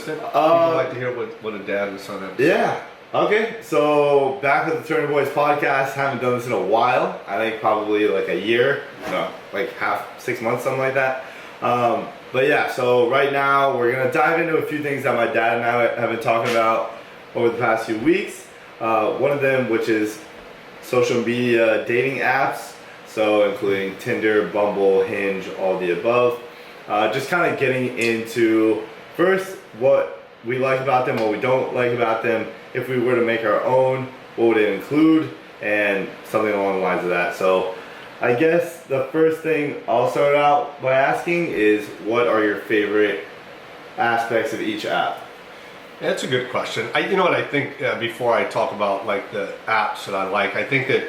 it? People like to hear what a dad and son have to say. Yeah. Okay. So back with the Turner Boys podcast. Haven't done this in a while. I think probably like a year. No, like 6 months, something like that. But yeah. So right now we're gonna dive into a few things that my dad and I have been talking about over the past few weeks. One of them, which is social media dating apps. So including Tinder, Bumble, Hinge, all the above. Just kind of getting into first what we like about them, what we don't like about them. If we were to make our own, what would it include, and something along the lines of that. So I guess the first thing I'll start out by asking is, what are your favorite aspects of each app? Yeah, that's a good question. You know what I think, before I talk about like the apps that I like, I think that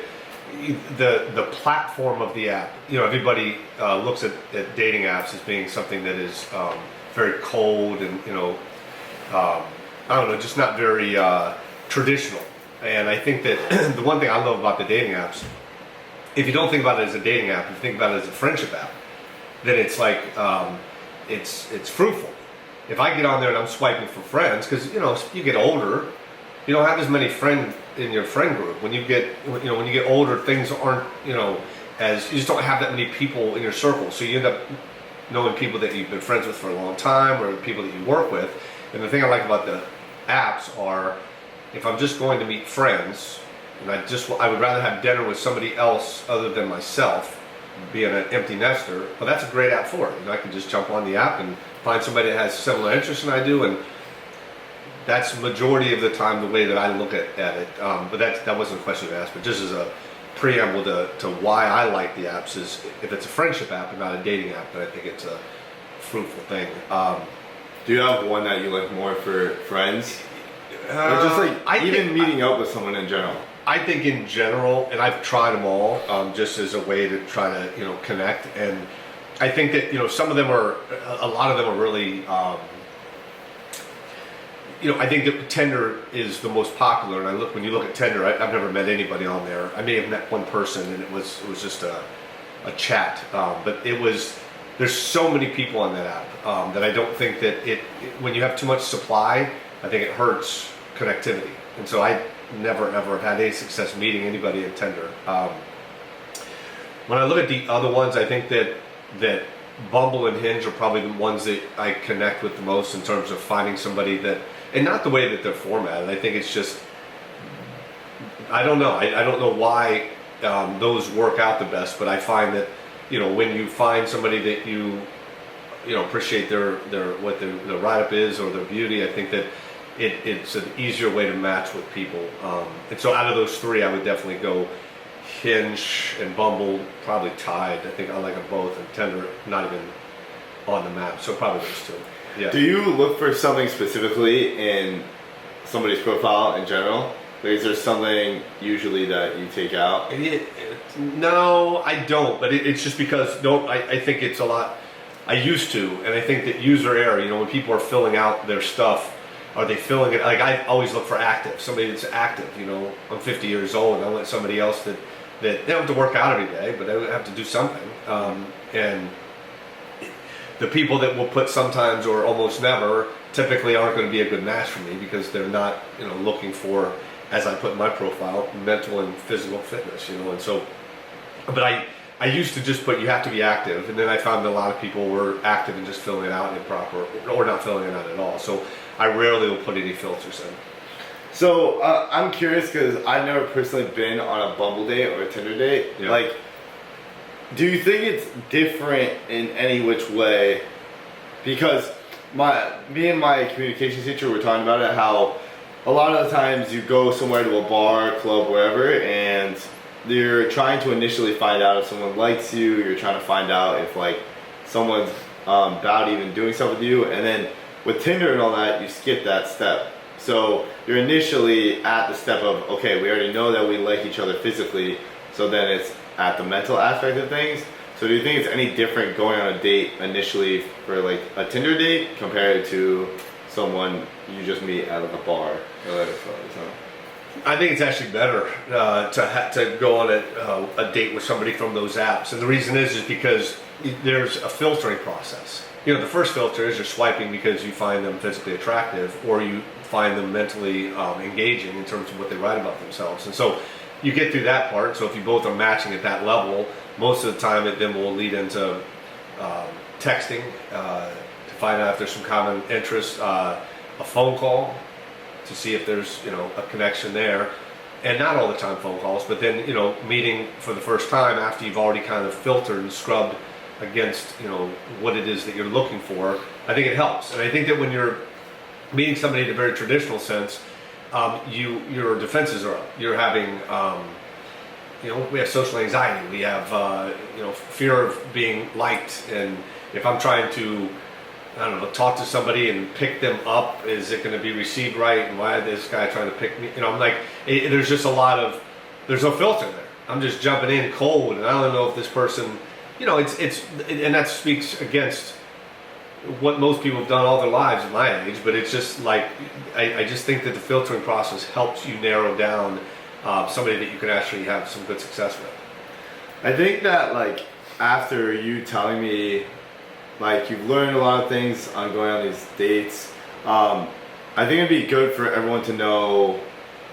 the platform of the app, you know, everybody looks at dating apps as being something that is very cold and, you know, I don't know, just not very traditional. And I think that the one thing I love about the dating apps, if you don't think about it as a dating app, if you think about it as a friendship app, then it's like, it's fruitful. If I get on there and I'm swiping for friends, because, you know, you get older, you don't have as many friends in your friend group. When you get older, things aren't, you know, you just don't have that many people in your circle. So you end up knowing people that you've been friends with for a long time, or people that you work with. And the thing I like about the apps are, if I'm just going to meet friends, and I would rather have dinner with somebody else other than myself, being an empty nester, well, that's a great app for it. And I can just jump on the app and find somebody that has similar interests than I do, and that's the majority of the time the way that I look at it. But that wasn't a question you asked, but just as a preamble to why I like the apps is, if it's a friendship app and not a dating app, then I think it's a fruitful thing. Do you have one that you like more for friends? Or just like meeting up with someone in general? I think in general, and I've tried them all, just as a way to try to, you know, connect. And I think that, you know, a lot of them are really, you know, I think that Tinder is the most popular. And when you look at Tinder, I've never met anybody on there. I may have met one person, and it was just a chat. But there's so many people on that app that I don't think that when you have too much supply, I think it hurts connectivity. And so I never ever have had any success meeting anybody at Tinder. When I look at the other ones, I think that Bumble and Hinge are probably the ones that I connect with the most in terms of finding somebody that, and not the way that they're formatted. I think it's just, I don't know. I don't know why those work out the best, but I find that, you know, when you find somebody that you know, appreciate their what their write-up is, or their beauty, I think that it's an easier way to match with people. And so out of those three, I would definitely go Hinge and Bumble, probably tied. I think I like them both, and Tinder not even on the map. So probably those two. Yeah. Do you look for something specifically in somebody's profile in general? Like, is there something usually that you take out? No, I don't. But it's just because I think it's a lot. I used to, and I think that user error. You know, when people are filling out their stuff, are they filling it? Like, I always look for active. Somebody that's active. You know, I'm 50 years old, and I want somebody else that they don't have to work out every day, but they have to do something. And the people that will put sometimes or almost never typically aren't going to be a good match for me, because they're not, you know, looking for, as I put in my profile, mental and physical fitness. You know, and so, but I used to just put, you have to be active, and then I found that a lot of people were active and just filling it out improper, or not filling it out at all. So I rarely will put any filters in. So I'm curious, because I've never personally been on a Bumble date or a Tinder date. Yeah. Like, do you think it's different in any which way? Because me and my communications teacher were talking about it, how a lot of the times you go somewhere to a bar, club, wherever, and you're trying to initially find out if someone likes you. You're trying to find out if, like, someone's about even doing stuff with you. And then with Tinder and all that, you skip that step. So you're initially at the step of, okay, we already know that we like each other physically, so then it's at the mental aspect of things. So do you think it's any different going on a date initially for like a Tinder date compared to someone you just meet at like a bar or like I think it's actually better to go on a date with somebody from those apps, and the reason is because there's a filtering process. you know, the first filter is you're swiping because you find them physically attractive, or you find them mentally engaging in terms of what they write about themselves. And so you get through that part. So if you both are matching at that level, most of the time it then will lead into texting to find out if there's some common interest, a phone call to see if there's, you know, a connection there. And not all the time phone calls, but then, you know, meeting for the first time after you've already kind of filtered and scrubbed against, you know, what it is that you're looking for. I think it helps. And I think that when you're meeting somebody in a very traditional sense, your defenses are up. You're having, you know, we have social anxiety. We have, you know, fear of being liked. And if I'm trying to, I don't know, talk to somebody and pick them up, is it going to be received right? And why is this guy trying to pick me? You know, I'm like, there's just a lot of, there's no filter there. I'm just jumping in cold, and I don't know if this person, you know, and that speaks against what most people have done all their lives at my age. But it's just like, I just think that the filtering process helps you narrow down somebody that you can actually have some good success with. I think that, like, after you telling me, like, you've learned a lot of things on going on these dates, I think it'd be good for everyone to know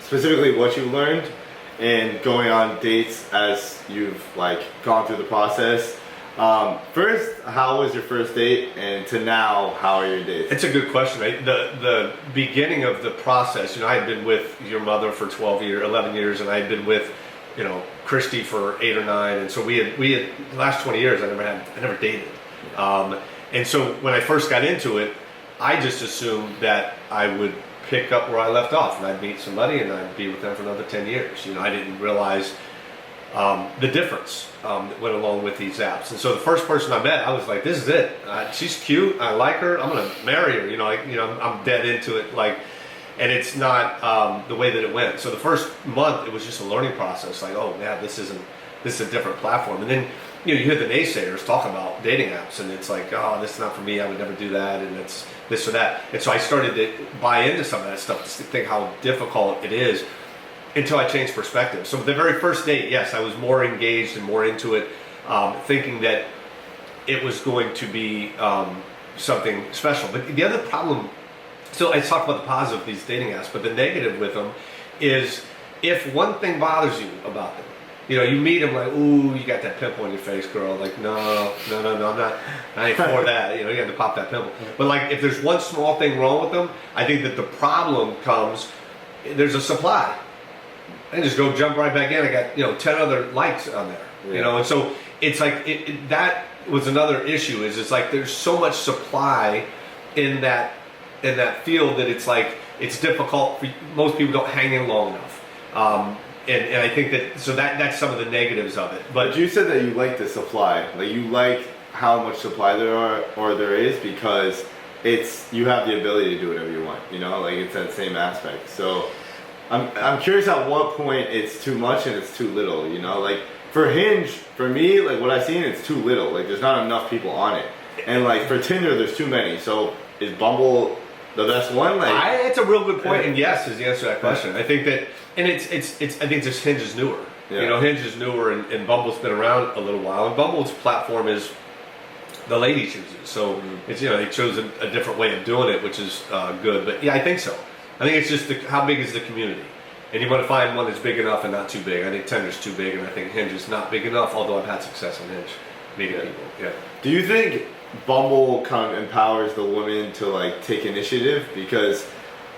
specifically what you learned and going on dates as you've, like, gone through the process. First, how was your first date, and to now, how are your dates? It's a good question. The beginning of the process, you know, I had been with your mother for 11 years, and I had been with, you know, Christy for 8 or 9, and so we had the last 20 years I never dated. And so when I first got into it, I just assumed that I would pick up where I left off, and I'd meet somebody and I'd be with them for another 10 years. You know, I didn't realize the difference that went along with these apps. And so the first person I met, I was like, this is it. She's cute. I like her. I'm going to marry her. You know, I'm dead into it. Like, and it's not the way that it went. So the first month, it was just a learning process. Like, oh man, this is a different platform. And then, you know, you hear the naysayers talk about dating apps, and it's like, oh, this is not for me. I would never do that, and it's this or that. And so I started to buy into some of that stuff, to think how difficult it is, until I changed perspective. So the very first date, yes, I was more engaged and more into it, thinking that it was going to be something special. But the other problem, so I talked about the positive of these dating apps, but the negative with them is, if one thing bothers you about them, you know, you meet them like, ooh, you got that pimple on your face, girl. Like, no, I'm not, I ain't for that. You know, you have to pop that pimple. But like, if there's one small thing wrong with them, I think that the problem comes, there's a supply. I just go jump right back in. I got, you know, 10 other likes on there, you know, and so it's like, that was another issue, is it's like, there's so much supply in that field that it's like, it's difficult for most people, don't hang in long enough. And I think that, so that's some of the negatives of it. But you said that you like the supply, like you like how much supply there is, because you have the ability to do whatever you want, you know, like it's that same aspect. So I'm curious at what point it's too much and it's too little, you know, like for Hinge, for me, like what I've seen, it's too little, like there's not enough people on it. And like for Tinder, there's too many. So is Bumble the best one? Like, it's a real good point, and yes is the answer to that question. I think that, and it's I think just Hinge is newer. Yeah. You know, Hinge is newer, and Bumble's been around a little while, and Bumble's platform is the lady chooses. So it's, you know, they chose a different way of doing it, which is good. But yeah, I think so. I think it's just how big is the community, and you want to find one that's big enough and not too big. I think Tinder's too big, and I think Hinge is not big enough. Although I've had success on Hinge, meeting people. Yeah. Do you think Bumble kind of empowers the women to like take initiative? Because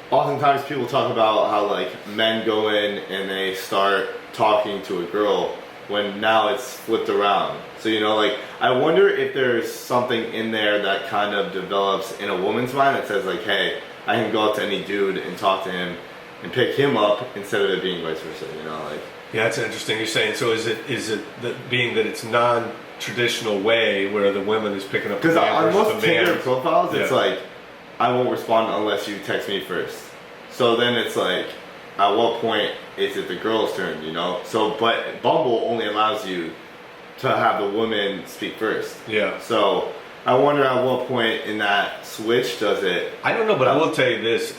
oftentimes people talk about how like men go in and they start talking to a girl, when now it's flipped around. So, you know, like I wonder if there's something in there that kind of develops in a woman's mind that says like, hey, I can go up to any dude and talk to him and pick him up, instead of it being vice versa, you know, like. Yeah, that's interesting. You're saying, so is it being that it's non-traditional way where the woman is picking up the man on versus most the man? Tinder profiles, it's like, I won't respond unless you text me first. So then it's like, at what point is it the girl's turn, you know? So, but Bumble only allows you to have the woman speak first. Yeah. So I wonder at what point in that switch does it. I don't know, but I will tell you this.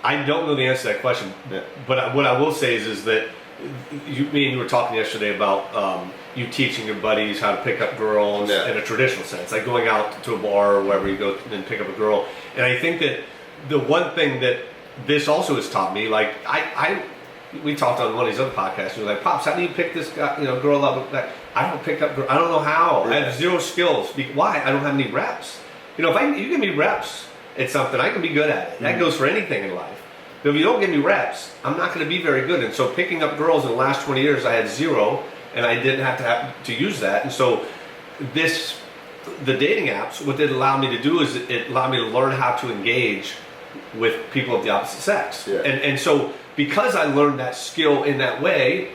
I don't know the answer to that question. Yeah. But what I will say is that me and you were talking yesterday about you teaching your buddies how to pick up girls Yeah. in a traditional sense, like going out to a bar or wherever you go and pick up a girl. And I think that the one thing that this also has taught me, like we talked on one of these other podcasts. You're like, Pops, how do you pick this guy, girl up? Like, I don't pick up. I don't know how. I have zero skills. Why? I don't have any reps. If you give me reps at something, I can be good at it. That goes for anything in life. But if you don't give me reps, I'm not going to be very good. And so picking up girls in the last 20 years, I had zero, and I didn't have to use that. And so the dating apps, what it allowed me to do is it allowed me to learn how to engage with people of the opposite sex. Yeah. And so because I learned that skill in that way,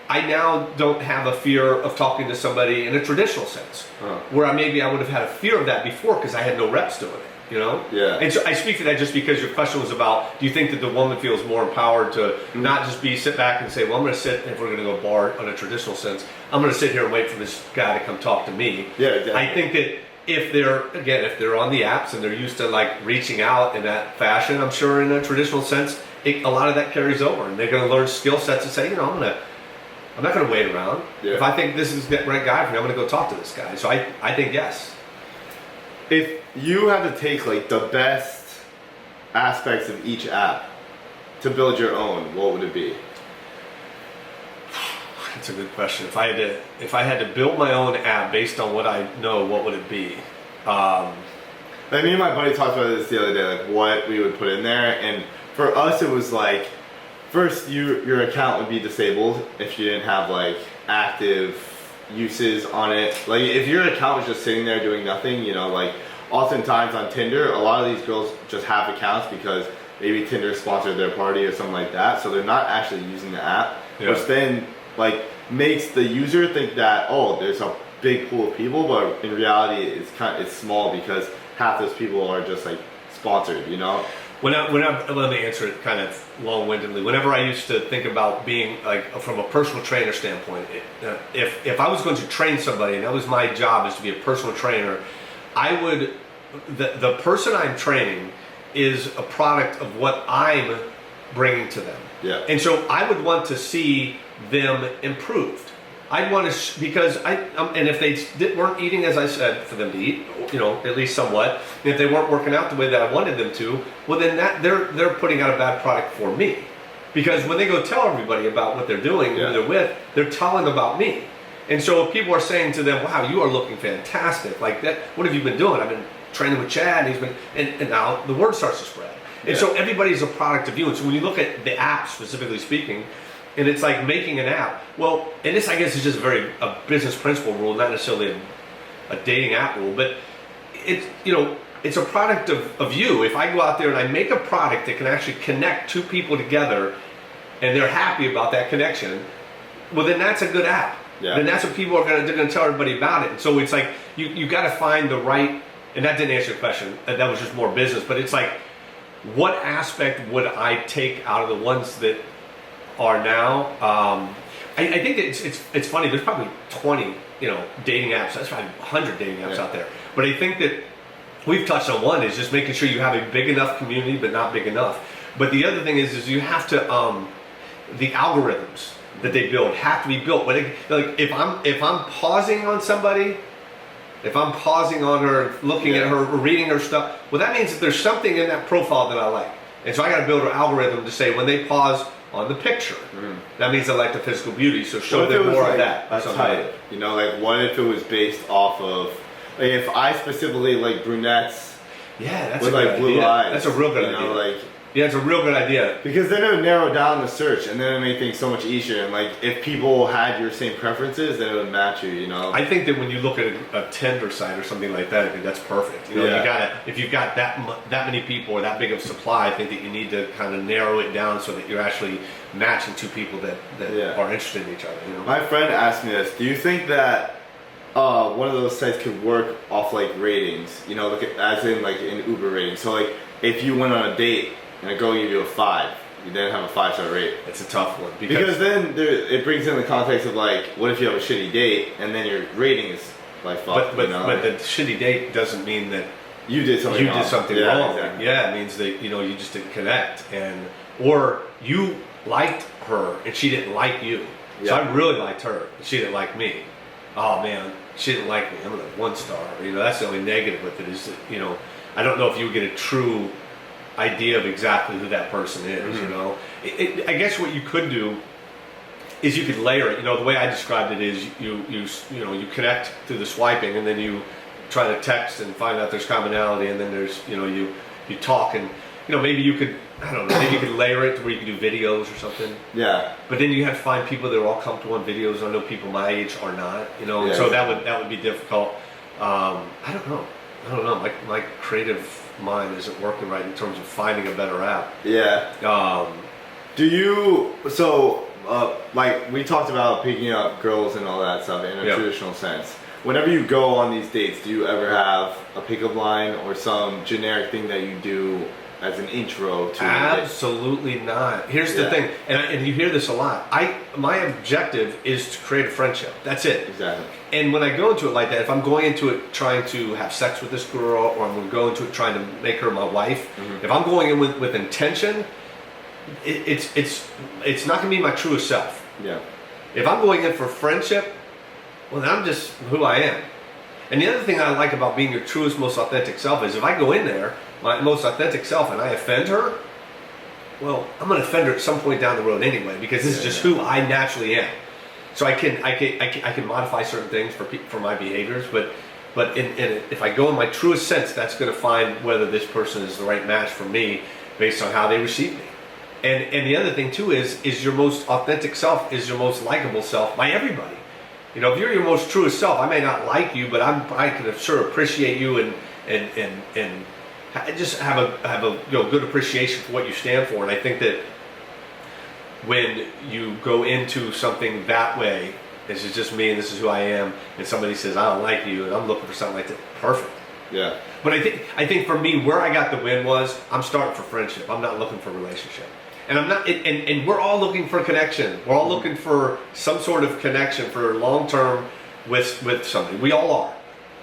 I now don't have a fear of talking to somebody in a traditional sense, where I would have had a fear of that before because I had no reps doing it, Yeah. And so I speak to that just because your question was about, do you think that the woman feels more empowered to not just sit back and say, well, I'm going to sit, if we're going to go bar on a traditional sense, I'm going to sit here and wait for this guy to come talk to me. Yeah, exactly. I think that if they're on the apps and they're used to like reaching out in that fashion, I'm sure in a traditional sense, a lot of that carries over, and they're going to learn skill sets and say, I'm not going to wait around. Yeah. If I think this is the right guy for me, I'm going to go talk to this guy. So I think yes. If you had to take like the best aspects of each app to build your own, what would it be? That's a good question. If I had to build my own app based on what I know, what would it be? Like me and my buddy talked about this the other day, like what we would put in there, and for us it was like, first your account would be disabled if you didn't have like active uses on it. Like if your account was just sitting there doing nothing, like oftentimes on Tinder, a lot of these girls just have accounts because maybe Tinder sponsored their party or something like that, so they're not actually using the app, which then like makes the user think that, oh, there's a big pool of people, but in reality it's small because half those people are just like sponsored, Let me answer it kind of long-windedly. Whenever I used to think about being like from a personal trainer standpoint, if I was going to train somebody and that was my job is to be a personal trainer, I would the person I'm training is a product of what I'm bringing to them. Yeah. And so I would want to see them improved. I'd want to, because and if they weren't eating as I said for them to eat, at least somewhat, and if they weren't working out the way that I wanted them to, well then they're putting out a bad product for me. Because when they go tell everybody about what they're doing, who they're with, they're telling about me. And so if people are saying to them, wow, you are looking fantastic, like that, what have you been doing? I've been training with Chad, and now the word starts to spread. And so everybody's a product of you. And so when you look at the app specifically speaking, and it's like making an app. Well, and this I guess is just a business principle rule, not necessarily a dating app rule, but it's it's a product of you. If I go out there and I make a product that can actually connect two people together, and they're happy about that connection, well then that's a good app. Yeah. Then that's what people are they're gonna tell everybody about it. And so it's like you got to find the right. And that didn't answer your question. That was just more business. But it's like, what aspect would I take out of the ones that are now? I think it's funny. There's probably 20 dating apps. That's probably 100 dating apps out there. But I think that we've touched on one is just making sure you have a big enough community, but not big enough. But the other thing is you have to the algorithms that they build have to be built. Like if I'm pausing on somebody. If I'm pausing on her, looking at her, or reading her stuff, well, that means that there's something in that profile that I like. And so I got to build an algorithm to say when they pause on the picture, that means I like the physical beauty. So show them more of that. A type, like what if it was based off of, like if I specifically like brunettes, that's with a good like blue idea. eyes. That's a real good idea. It's a real good idea. Because then it would narrow down the search, and then it would make things so much easier. And like, if people had your same preferences, then it would match you. I think that when you look at a Tinder site or something like that, I think that's perfect. You gotta, if you've got that many people or that big of supply, I think that you need to kind of narrow it down so that you're actually matching two people that are interested in each other. My friend asked me this: do you think that one of those sites could work off like ratings? Look at as in like in Uber ratings. So like, if you went on a date and a girl gave you a 5, you then have a 5-star rate. It's a tough one because then it brings in the context of like, what if you have a shitty date and then your rating is like fucked? But the shitty date doesn't mean that you did something wrong. Exactly. Yeah, it means that you just didn't connect, or you liked her and she didn't like you. So I really liked her and she didn't like me. oh man, she didn't like me, I'm gonna 1-star. That's the only negative with it is that, I don't know if you would get a true idea of exactly who that person is. I guess what you could do is you could layer it. The way I described it is you connect through the swiping, and then you try to text and find out there's commonality, and then there's you talk, and maybe you could, I don't know, maybe you could layer it to where you could do videos or something. Yeah. But then you have to find people that are all comfortable on videos. I know people my age are not, Yeah, so that would be difficult. I don't know. My creative mind isn't working right in terms of finding a better app. Yeah. Do you, so like we talked about picking up girls and all that stuff in a traditional sense. Whenever you go on these dates, do you ever have a pickup line or some generic thing that you do as an intro to Absolutely not. Here's the thing, and you hear this a lot. My objective is to create a friendship. That's it. Exactly. And when I go into it like that, if I'm going into it trying to have sex with this girl, or I'm going to go into it trying to make her my wife, if I'm going in with intention, it's not going to be my truest self. Yeah. If I'm going in for friendship, well, then I'm just who I am. And the other thing I like about being your truest, most authentic self is if I go in there, my most authentic self, and I offend her, well, I'm going to offend her at some point down the road anyway, because this is just who I naturally am. So I can modify certain things for my behaviors, but if I go in my truest sense, that's going to find whether this person is the right match for me based on how they receive me. And the other thing too is your most authentic self is your most likable self by everybody. If you're your most truest self, I may not like you, but I can sure appreciate you and just have a good appreciation for what you stand for. And I think that when you go into something that way, this is just me and this is who I am, and somebody says I don't like you and I'm looking for something like that, perfect. Yeah. But I think for me, where I got the win was I'm starting for friendship. I'm not looking for a relationship. And I'm not, and we're all looking for connection. We're all looking for some sort of connection for long term with somebody. We all are,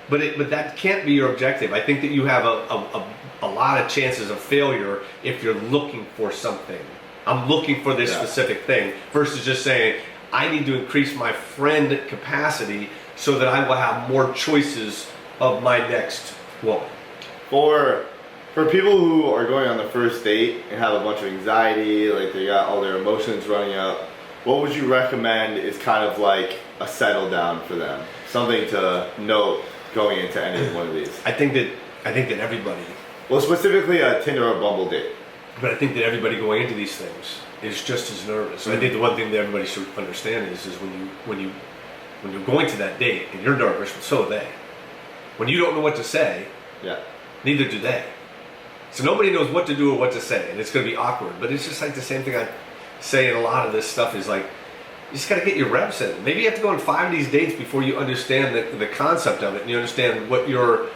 but that can't be your objective. I think that you have a lot of chances of failure if you're looking for something. I'm looking for this specific thing versus just saying I need to increase my friend capacity so that I will have more choices of my next woman. For people who are going on the first date and have a bunch of anxiety, like they got all their emotions running up, what would you recommend is kind of like a settle down for them? Something to note going into any one of these. I think that everybody, well, specifically a Tinder or Bumble date. But I think that everybody going into these things is just as nervous. And I think the one thing that everybody should understand is when you're going to that date and you're nervous, well, so are they. When you don't know what to say, neither do they. So nobody knows what to do or what to say, and it's going to be awkward. But it's just like the same thing I say in a lot of this stuff is like, you just got to get your reps in. Maybe you have to go on 5 of these dates before you understand the concept of it, and you understand what your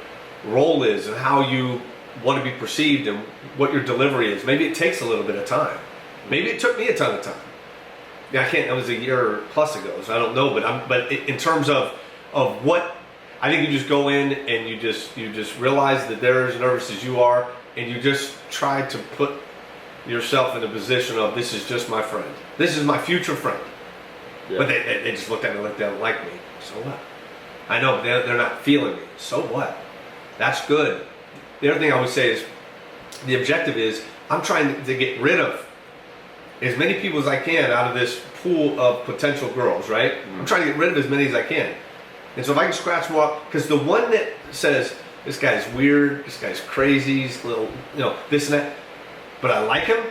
role is and how you want to be perceived and what your delivery is. Maybe it takes a little bit of time. Maybe it took me a ton of time. Yeah, I can't. That was a year plus ago, so I don't know. But in terms of what, I think you just go in and you just realize that they're as nervous as you are, and you just try to put yourself in a position of this is just my friend. This is my future friend. Yeah. But they just looked at me like they don't like me. So what? I know they're not feeling me. So what? That's good. The other thing I always say is the objective is I'm trying to get rid of as many people as I can out of this pool of potential girls, right? Mm-hmm. I'm trying to get rid of as many as I can. And so if I can scratch more up, because the one that says, this guy's weird, this guy's crazy, he's a little, this and that, but I like him,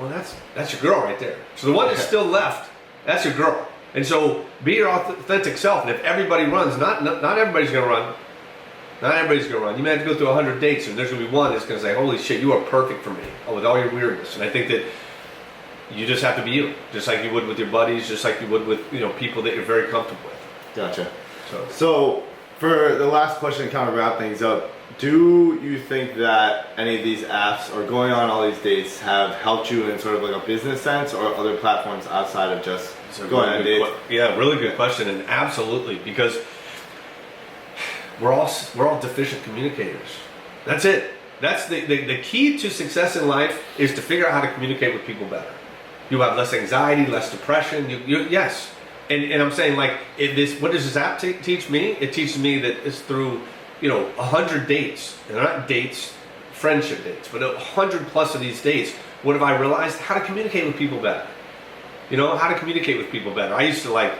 well, that's your girl right there. So the one that's still left, that's your girl. And so be your authentic self. And if everybody runs, not everybody's going to run. Not everybody's going to run. You may have to go through 100 dates, and there's going to be one that's going to say, holy shit, you are perfect for me, with all your weirdness. And I think that you just have to be you, just like you would with your buddies, just like you would with people that you're very comfortable with. Gotcha. So for the last question to kind of wrap things up, do you think that any of these apps or going on all these dates have helped you in sort of like a business sense or other platforms outside of just going on dates? Yeah, really good question, and absolutely, because we're all deficient communicators. That's it. That's the key to success in life is to figure out how to communicate with people better. You have less anxiety, less depression. Yes, And I'm saying like, what does this app teach me? It teaches me that it's through, 100 dates, and they're not dates, friendship dates, but 100 plus of these dates. What have I realized? How to communicate with people better. How to communicate with people better. I used to I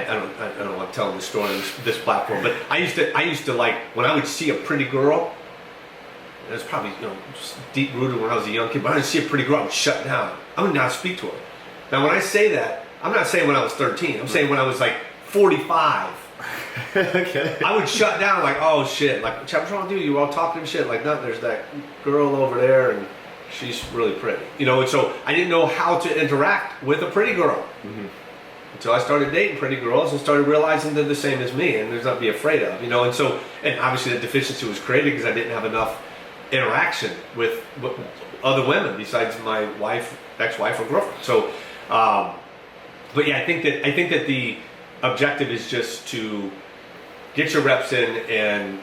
don't want to tell the story on this platform, but I used to like, when I would see a pretty girl, it was probably, just deep rooted when I was a young kid, but I would see a pretty girl, I would shut down. I would not speak to her. Now when I say that, I'm not saying when I was 13, I'm saying when I was like 45. Okay. I would shut down like, oh shit, like, what's wrong with you? You were all talking shit. Like, no, there's that girl over there and she's really pretty. And so I didn't know how to interact with a pretty girl. Until I started dating pretty girls and started realizing they're the same as me and there's nothing to be afraid of, and obviously the deficiency was created because I didn't have enough interaction with other women besides my wife, ex-wife, or girlfriend. So, but yeah, I think that the objective is just to get your reps in and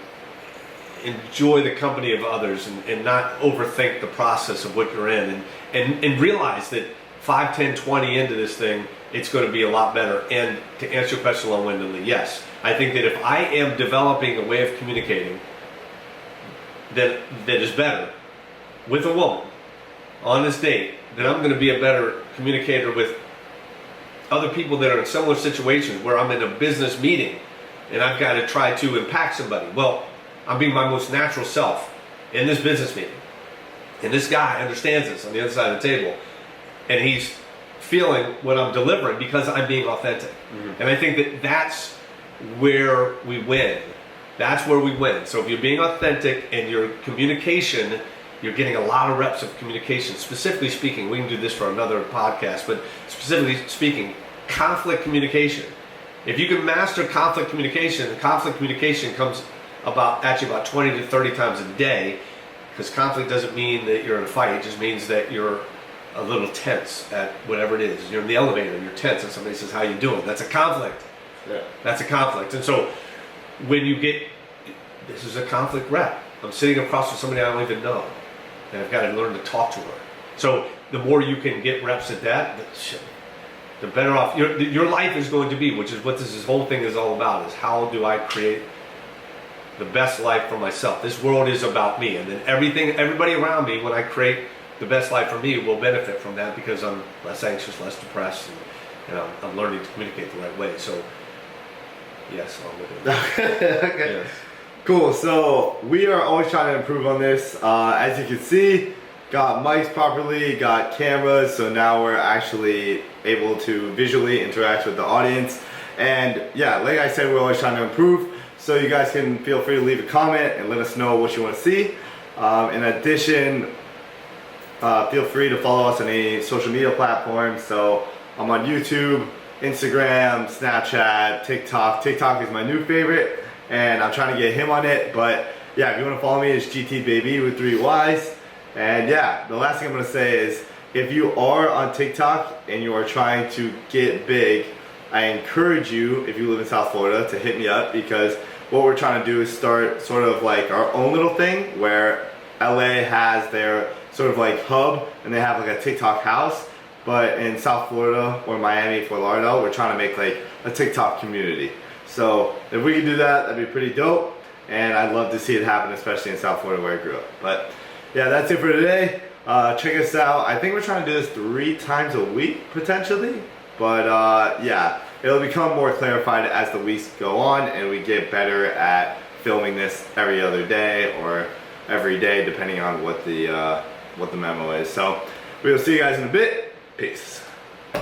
enjoy the company of others and not overthink the process of what you're in and realize that 5, 10, 20 into this thing, it's going to be a lot better. And to answer your question long-windedly, yes. I think that if I am developing a way of communicating that is better with a woman on this date, then I'm going to be a better communicator with other people that are in similar situations where I'm in a business meeting and I've got to try to impact somebody. Well, I'm being my most natural self in this business meeting. And this guy understands this on the other side of the table. And he's feeling what I'm delivering because I'm being authentic. And I think that that's where we win. That's where we win. So if you're being authentic and your communication, you're getting a lot of reps of communication. Specifically speaking, we can do this for another podcast, but specifically speaking, conflict communication. If you can master conflict communication comes about 20 to 30 times a day, because conflict doesn't mean that you're in a fight, it just means that you're a little tense at whatever it is. You're in the elevator and you're tense and somebody says, how you doing? That's a conflict. Yeah. That's a conflict. And so when you this is a conflict rep. I'm sitting across from somebody I don't even know and I've got to learn to talk to her. So the more you can get reps at that, the better off your life is going to be, which is what this whole thing is all about, is how do I create the best life for myself. This world is about me, and then everybody around me, when I create the best life for me, will benefit from that because I'm less anxious, less depressed, and I'm learning to communicate the right way. So yes, I'm with it. Okay. Yes. Cool. So we are always trying to improve on this. As you can see, got mics properly, got cameras, so now we're actually able to visually interact with the audience. And yeah, like I said, we're always trying to improve. So you guys can feel free to leave a comment and let us know what you want to see. In addition, feel free to follow us on any social media platforms. So I'm on YouTube, Instagram, Snapchat, TikTok. TikTok is my new favorite, and I'm trying to get him on it. But yeah, if you want to follow me, it's GT Baby with 3 Ys. And yeah, the last thing I'm going to say is, if you are on TikTok and you are trying to get big, I encourage you, if you live in South Florida, to hit me up, because what we're trying to do is start sort of like our own little thing where LA has their sort of like hub and they have like a TikTok house, but in South Florida or Miami, Fort Lauderdale, we're trying to make like a TikTok community. So if we can do that, that'd be pretty dope, and I'd love to see it happen, especially in South Florida where I grew up. But yeah, that's it for today. Check us out. I think we're trying to do this 3 times a week potentially, but yeah, it'll become more clarified as the weeks go on and we get better at filming this every other day or every day, depending on what the memo is. So we'll see you guys in a bit. Peace.